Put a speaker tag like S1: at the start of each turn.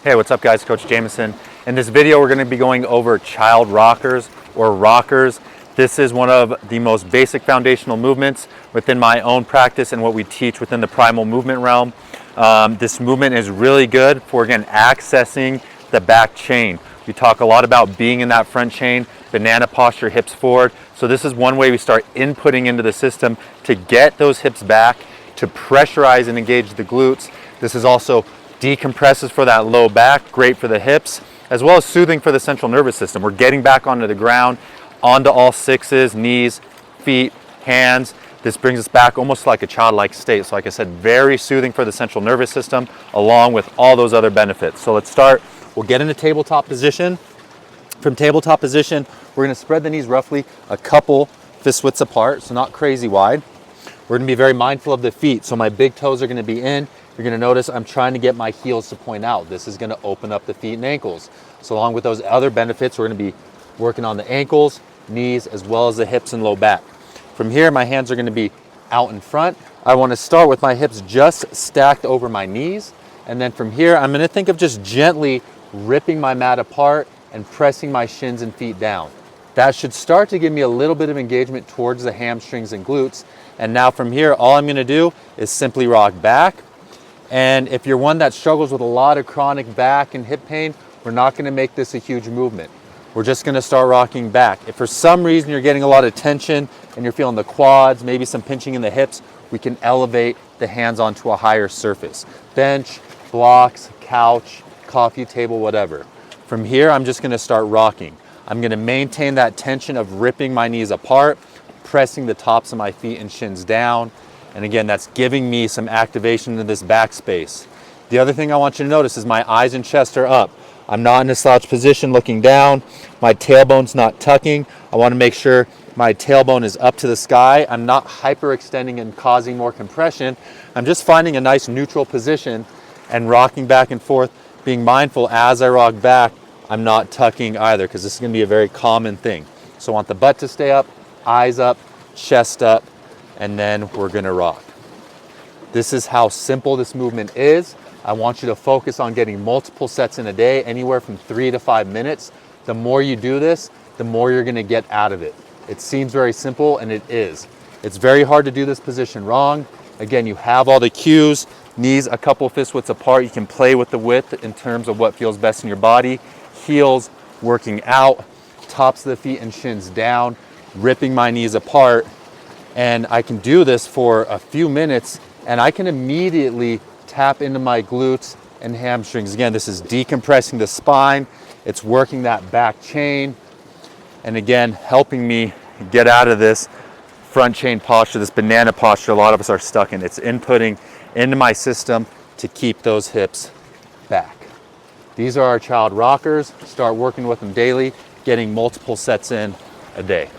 S1: Hey, what's up guys? Coach Jamison. In this video, we're going to be going over child rockers or rockers. This is one of the most basic foundational movements within my own practice and what we teach within the primal movement realm. This movement is really good for, again, accessing the back chain. We talk a lot about being in that front chain, banana posture, hips forward. So this is one way we start inputting into the system to get those hips back, to pressurize and engage the glutes. This is also decompresses for that low back, great for the hips, as well as soothing for the central nervous system. We're getting back onto the ground, onto all sixes, knees, feet, hands. This brings us back almost like a childlike state. So like I said, very soothing for the central nervous system, along with all those other benefits. So let's start. We'll get into tabletop position. From tabletop position, we're gonna spread the knees roughly a couple fist widths apart, so not crazy wide. We're gonna be very mindful of the feet. So my big toes are gonna be in. You're gonna notice I'm trying to get my heels to point out. This is gonna open up the feet and ankles. So along with those other benefits, we're gonna be working on the ankles, knees, as well as the hips and low back. From here, my hands are gonna be out in front. I wanna start with my hips just stacked over my knees. And then from here, I'm gonna think of just gently ripping my mat apart and pressing my shins and feet down. That should start to give me a little bit of engagement towards the hamstrings and glutes. And now from here, all I'm gonna do is simply rock back. And if you're one that struggles with a lot of chronic back and hip pain, we're not gonna make this a huge movement. We're just gonna start rocking back. If for some reason you're getting a lot of tension and you're feeling the quads, maybe some pinching in the hips, we can elevate the hands onto a higher surface. Bench, blocks, couch, coffee table, whatever. From here, I'm just gonna start rocking. I'm gonna maintain that tension of ripping my knees apart, pressing the tops of my feet and shins down. And again, that's giving me some activation in this back space. The other thing I want you to notice is my eyes and chest are up. I'm not in a slouch position looking down. My tailbone's not tucking. I want to make sure my tailbone is up to the sky. I'm not hyperextending and causing more compression. I'm just finding a nice neutral position and rocking back and forth, being mindful as I rock back, I'm not tucking either, because this is going to be a very common thing. So I want the butt to stay up, eyes up, chest up, and then we're gonna rock. This is how simple this movement is. I want you to focus on getting multiple sets in a day, anywhere from 3 to 5 minutes. The more you do this, the more you're gonna get out of it. It seems very simple, and it is. It's very hard to do this position wrong. Again, you have all the cues, knees a couple fist widths apart. You can play with the width in terms of what feels best in your body. Heels working out, tops of the feet and shins down, ripping my knees apart. And I can do this for a few minutes and I can immediately tap into my glutes and hamstrings. Again, this is decompressing the spine. It's working that back chain. And again, helping me get out of this front chain posture, this banana posture a lot of us are stuck in. It's inputting into my system to keep those hips back. These are our child rockers. Start working with them daily, getting multiple sets in a day.